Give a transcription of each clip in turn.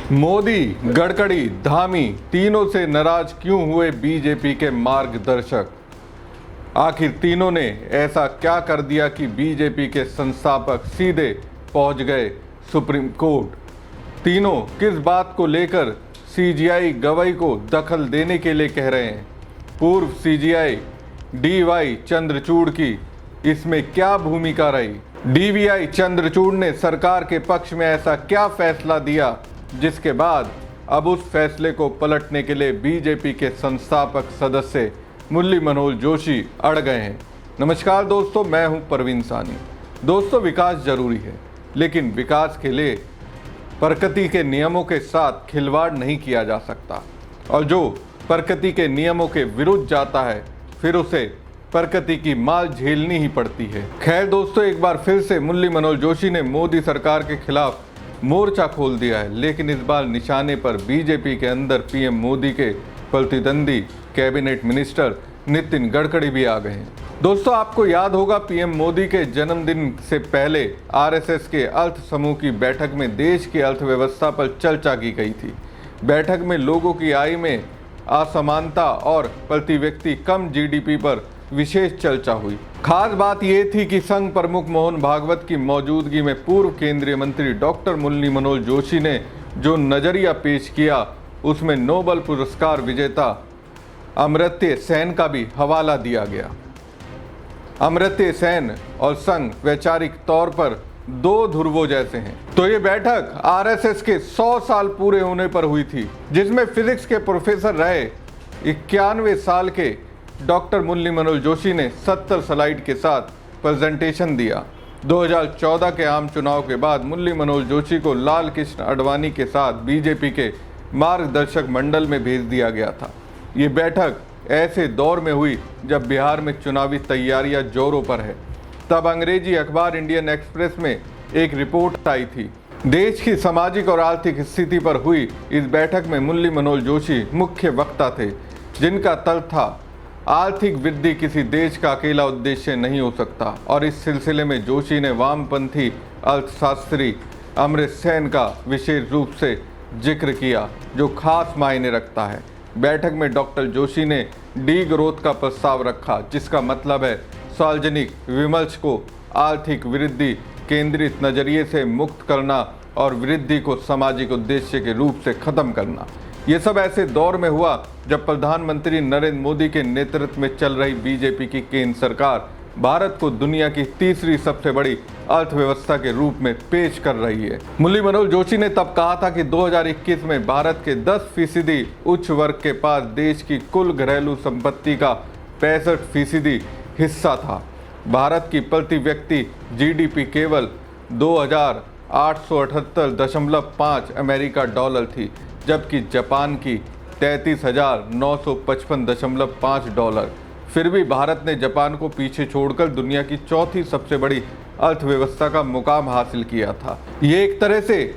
मोदी, गडकरी, धामी तीनों से नाराज क्यों हुए बीजेपी के मार्गदर्शक? आखिर तीनों ने ऐसा क्या कर दिया कि बीजेपी के संस्थापक सीधे पहुंच गए सुप्रीम कोर्ट? तीनों किस बात को लेकर सीजीआई गवाही को दखल देने के लिए कह रहे हैं? पूर्व सीजीआई डीवाई चंद्रचूड़ की इसमें क्या भूमिका रही? डीवीआई चंद्रचूड़ ने सरकार के पक्ष में ऐसा क्या फैसला दिया जिसके बाद अब उस फैसले को पलटने के लिए बीजेपी के संस्थापक सदस्य मुरली मनोहर जोशी अड़ गए हैं? नमस्कार दोस्तों, मैं हूं परवीन सानी। दोस्तों, विकास जरूरी है, लेकिन विकास के लिए प्रकृति के नियमों के साथ खिलवाड़ नहीं किया जा सकता, और जो प्रकृति के नियमों के विरुद्ध जाता है फिर उसे प्रकृति की मार झेलनी ही पड़ती है। खैर दोस्तों, एक बार फिर से मुरली मनोहर जोशी ने मोदी सरकार के खिलाफ मोर्चा खोल दिया है, लेकिन इस बार निशाने पर बीजेपी के अंदर पीएम मोदी के प्रतिद्वंदी कैबिनेट मिनिस्टर नितिन गडकरी भी आ गए हैं। दोस्तों, आपको याद होगा पीएम मोदी के जन्मदिन से पहले आरएसएस के अर्थ समूह की बैठक में देश की अर्थव्यवस्था पर चर्चा की गई थी। बैठक में लोगों की आय में असमानता और प्रति व्यक्ति कम जीडीपी पर विशेष चर्चा हुई। खास बात यह थी कि संघ प्रमुख मोहन भागवत की मौजूदगी में पूर्व केंद्रीय मंत्री डॉक्टर मुरली मनोहर जोशी ने जो नजरिया पेश किया उसमें नोबेल पुरस्कार विजेता अमर्त्य सेन का भी हवाला दिया गया। अमर्त्य सेन और संघ वैचारिक तौर पर दो ध्रुवों जैसे हैं। तो ये बैठक आरएसएस के 100 साल पूरे होने पर हुई थी, जिसमें फिजिक्स के प्रोफेसर रहे 91 साल के डॉक्टर मुरली मनोहर जोशी ने 70 स्लाइड के साथ प्रेजेंटेशन दिया। 2014 के आम चुनाव के बाद मुरली मनोहर जोशी को लाल कृष्ण आडवाणी के साथ बीजेपी के मार्गदर्शक मंडल में भेज दिया गया था। ये बैठक ऐसे दौर में हुई जब बिहार में चुनावी तैयारियां जोरों पर है। तब अंग्रेजी अखबार इंडियन एक्सप्रेस में एक रिपोर्ट आई थी। देश की सामाजिक और आर्थिक स्थिति पर हुई इस बैठक में मुरली मनोहर जोशी मुख्य वक्ता थे, जिनका तर्क था आर्थिक वृद्धि किसी देश का अकेला उद्देश्य नहीं हो सकता। और इस सिलसिले में जोशी ने वामपंथी अर्थशास्त्री अमर्त्य सेन का विशेष रूप से जिक्र किया, जो खास मायने रखता है। बैठक में डॉक्टर जोशी ने डी ग्रोथ का प्रस्ताव रखा, जिसका मतलब है सार्वजनिक विमर्श को आर्थिक वृद्धि केंद्रित नजरिए से मुक्त करना और वृद्धि को सामाजिक उद्देश्य के रूप से खत्म करना। ये सब ऐसे दौर में हुआ जब प्रधानमंत्री नरेंद्र मोदी के नेतृत्व में चल रही बीजेपी की केंद्र सरकार भारत को दुनिया की तीसरी सबसे बड़ी अर्थव्यवस्था के रूप में पेश कर रही है। मुरली मनोहर जोशी ने तब कहा था कि 2021 में भारत के 10% उच्च वर्ग के पास देश की कुल घरेलू संपत्ति का 65% हिस्सा था। भारत की प्रति व्यक्ति जीडीपी केवल 2,878.5 अमेरिका डॉलर थी, जबकि जापान की 33,955.5 डॉलर। फिर भी भारत ने जापान को पीछे छोड़कर दुनिया की चौथी सबसे बड़ी अर्थव्यवस्था का मुकाम हासिल किया था। ये एक तरह से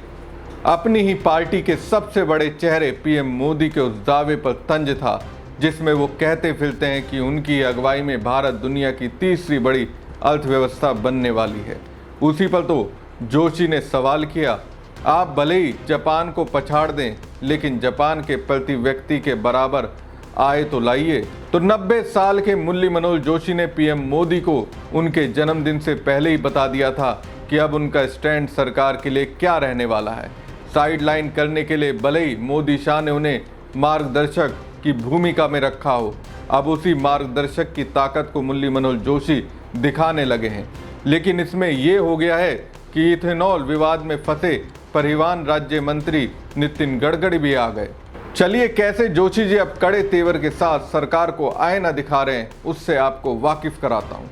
अपनी ही पार्टी के सबसे बड़े चेहरे पीएम मोदी के उस दावे पर तंज था, जिसमें वो कहते फिरते हैं कि उनकी अगुवाई में भारत दुनिया की तीसरी बड़ी अर्थव्यवस्था बनने वाली है। उसी पर तो जोशी ने सवाल किया, आप भले ही जापान को पछाड़ दें, लेकिन जापान के प्रति व्यक्ति के बराबर आय तो लाइए। तो 90 साल के मुरली मनोहर जोशी ने पीएम मोदी को उनके जन्मदिन से पहले ही बता दिया था कि अब उनका स्टैंड सरकार के लिए क्या रहने वाला है। साइडलाइन करने के लिए भले ही मोदी शाह ने उन्हें मार्गदर्शक की भूमिका में रखा हो, अब उसी मार्गदर्शक की ताकत को मुरली मनोहर जोशी दिखाने लगे हैं। लेकिन इसमें यह हो गया है कि इथेनॉल विवाद में फंसे परिवहन राज्य मंत्री नितिन गडकरी भी आ गए। चलिए, कैसे जोशी जी अब कड़े तेवर के साथ सरकार को आईना दिखा रहे हैं, उससे आपको वाकिफ कराता हूं।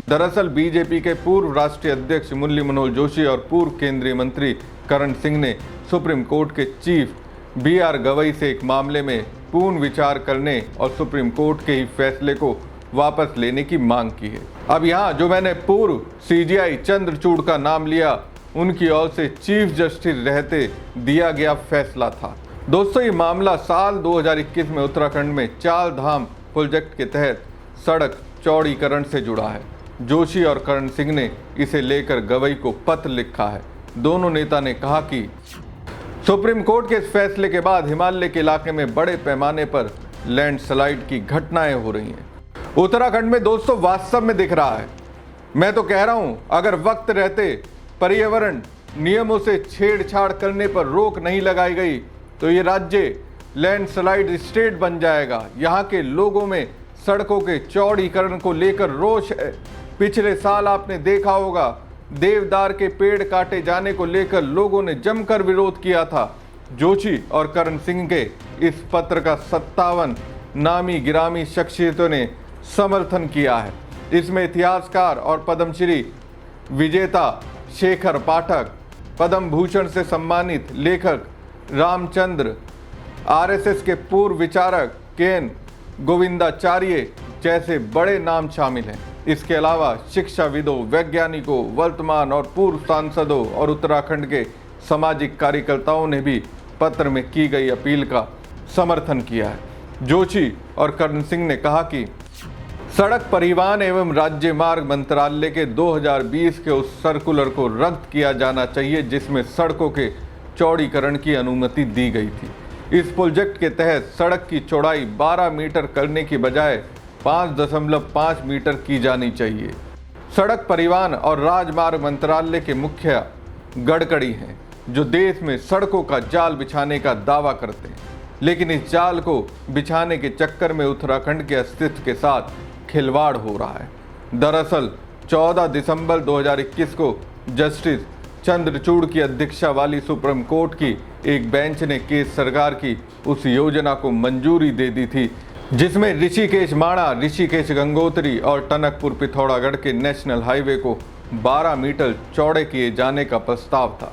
दरअसल बीजेपी के पूर्व राष्ट्रीय अध्यक्ष मुरली मनोहर जोशी और पूर्व केंद्रीय मंत्री करण सिंह ने सुप्रीम कोर्ट के चीफ बीआर गवई से एक मामले में पूर्ण विचार करने और सुप्रीम कोर्ट के ही फैसले को वापस लेने की मांग की है। अब यहाँ जो मैंने पूर्व सीजीआई चंद्रचूड़ का नाम लिया, उनकी ओर से चीफ जस्टिस रहते दिया गया फैसला था। दोस्तों, ये मामला साल 2021 में उत्तराखंड में 4 धाम प्रोजेक्ट के तहत सड़क चौड़ीकरण से जुड़ा है। जोशी और करण सिंह ने इसे लेकर गवई को पत्र लिखा है। दोनों नेता ने कहा कि सुप्रीम कोर्ट के इस फैसले के बाद हिमालय के इलाके में बड़े पैमाने पर लैंडस्लाइड की घटनाएं हो रही हैं। उत्तराखंड में दोस्तों वास्तव में दिख रहा है। मैं तो कह रहा हूं, अगर वक्त रहते पर्यावरण नियमों से छेड़छाड़ करने पर रोक नहीं लगाई गई तो ये राज्य लैंडस्लाइड स्टेट बन जाएगा। यहाँ के लोगों में सड़कों के चौड़ीकरण को लेकर रोष है। पिछले साल आपने देखा होगा, देवदार के पेड़ काटे जाने को लेकर लोगों ने जमकर विरोध किया था। जोशी और करण सिंह के इस पत्र का 57 नामी गिरामी शख्सियतों ने समर्थन किया है। इसमें इतिहासकार और पद्मश्री विजेता शेखर पाठक, पद्म भूषण से सम्मानित लेखक रामचंद्र, आरएसएस के पूर्व विचारक केएन गोविंदाचार्य जैसे बड़े नाम शामिल हैं। इसके अलावा शिक्षाविदों, वैज्ञानिकों, वर्तमान और पूर्व सांसदों और उत्तराखंड के सामाजिक कार्यकर्ताओं ने भी पत्र में की गई अपील का समर्थन किया है। जोशी और करण सिंह ने कहा कि सड़क परिवहन एवं राज्य मार्ग मंत्रालय के 2020 के उस सर्कुलर को रद्द किया जाना चाहिए जिसमें सड़कों के चौड़ीकरण की अनुमति दी गई थी। इस प्रोजेक्ट के तहत सड़क की चौड़ाई 12 मीटर करने की बजाय 5.5 मीटर की जानी चाहिए। सड़क परिवहन और राजमार्ग मंत्रालय के मुखिया गडकरी हैं, जो देश में सड़कों का जाल बिछाने का दावा करते हैं, लेकिन इस जाल को बिछाने के चक्कर में उत्तराखंड के अस्तित्व के साथ खिलवाड़ हो रहा है। दरअसल 14 दिसंबर 2021 को जस्टिस चंद्रचूड़ की अध्यक्षता वाली सुप्रीम कोर्ट की एक बेंच ने केंद्र सरकार की उस योजना को मंजूरी दे दी थी जिसमें ऋषिकेश माणा, ऋषिकेश गंगोत्री और टनकपुर पिथौरागढ़ के नेशनल हाईवे को 12 मीटर चौड़े किए जाने का प्रस्ताव था।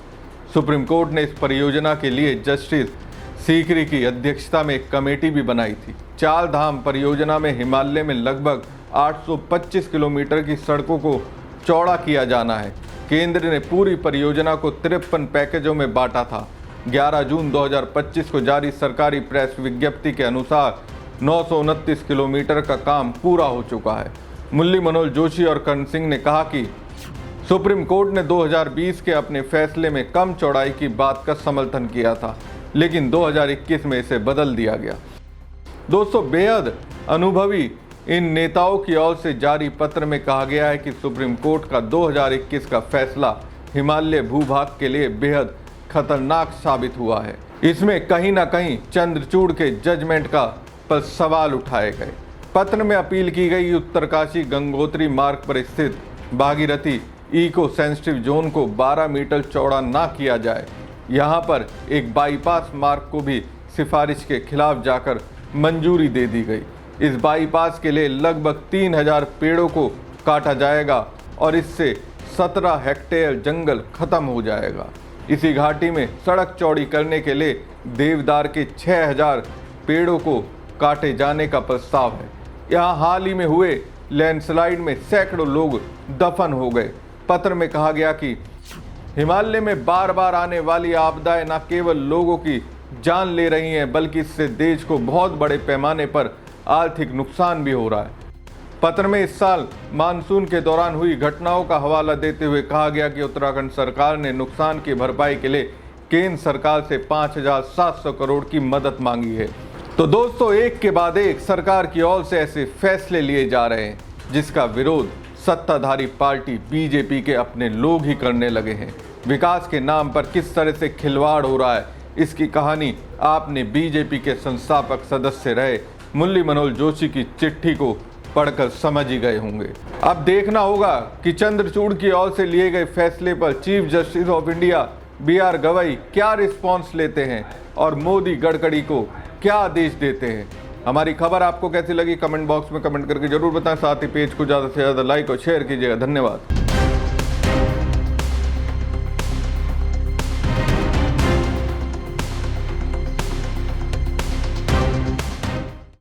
सुप्रीम कोर्ट ने इस परियोजना के लिए जस्टिस सीकरी की अध्यक्षता में एक कमेटी भी बनाई थी। चार धाम परियोजना में हिमालय में लगभग 825 किलोमीटर की सड़कों को चौड़ा किया जाना है। केंद्र ने पूरी परियोजना को 53 पैकेजों में बांटा था। 11 जून 2025 को जारी सरकारी प्रेस विज्ञप्ति के अनुसार 929 किलोमीटर का काम पूरा हो चुका है। मुरली मनोहर जोशी और करण सिंह ने कहा कि सुप्रीम कोर्ट ने 2020 के अपने फैसले में कम चौड़ाई की बात का समर्थन किया था, लेकिन 2021 में इसे बदल दिया गया। दोस्तों, बेहद अनुभवी इन नेताओं की ओर से जारी पत्र में कहा गया है कि सुप्रीम कोर्ट का 2021 का फैसला हिमालय भूभाग के लिए बेहद खतरनाक साबित हुआ है। इसमें कहीं ना कहीं चंद्रचूड़ के जजमेंट का पर सवाल उठाए गए। पत्र में अपील की गई उत्तरकाशी गंगोत्री मार्ग पर स्थित भागीरथी इको सेंसिटिव जोन को 12 मीटर चौड़ा ना किया जाए। यहाँ पर एक बाईपास मार्ग को भी सिफारिश के खिलाफ जाकर मंजूरी दे दी गई। इस बाईपास के लिए लगभग 3000 पेड़ों को काटा जाएगा और इससे 17 हेक्टेयर जंगल खत्म हो जाएगा। इसी घाटी में सड़क चौड़ी करने के लिए देवदार के 6000 पेड़ों को काटे जाने का प्रस्ताव है। यहाँ हाल ही में हुए लैंडस्लाइड में सैकड़ों लोग दफन हो गए। पत्र में कहा गया कि हिमालय में बार बार आने वाली आपदाएं न केवल लोगों की जान ले रही हैं, बल्कि इससे देश को बहुत बड़े पैमाने पर आर्थिक नुकसान भी हो रहा है। पत्र में इस साल मानसून के दौरान हुई घटनाओं का हवाला देते हुए कहा गया कि उत्तराखंड सरकार ने नुकसान की भरपाई के लिए केंद्र सरकार से 5700 करोड़ की मदद मांगी है। तो दोस्तों, एक के बाद एक सरकार की ओर से ऐसे फैसले लिए जा रहे हैं जिसका विरोध सत्ताधारी पार्टी बीजेपी के अपने लोग ही करने लगे हैं। विकास के नाम पर किस तरह से खिलवाड़ हो रहा है, इसकी कहानी आपने बीजेपी के संस्थापक सदस्य रहे मुरली मनोहर जोशी की चिट्ठी को पढ़कर समझ ही गए होंगे। अब देखना होगा कि चंद्रचूड़ की ओर से लिए गए फैसले पर chief justice of India BR Gavai क्या रिस्पॉन्स लेते हैं और मोदी गडकरी को क्या आदेश देते हैं। हमारी खबर आपको कैसी लगी कमेंट बॉक्स में कमेंट करके जरूर बताएं। साथ ही पेज को ज़्यादा से ज़्यादा लाइक और शेयर कीजिएगा। धन्यवाद।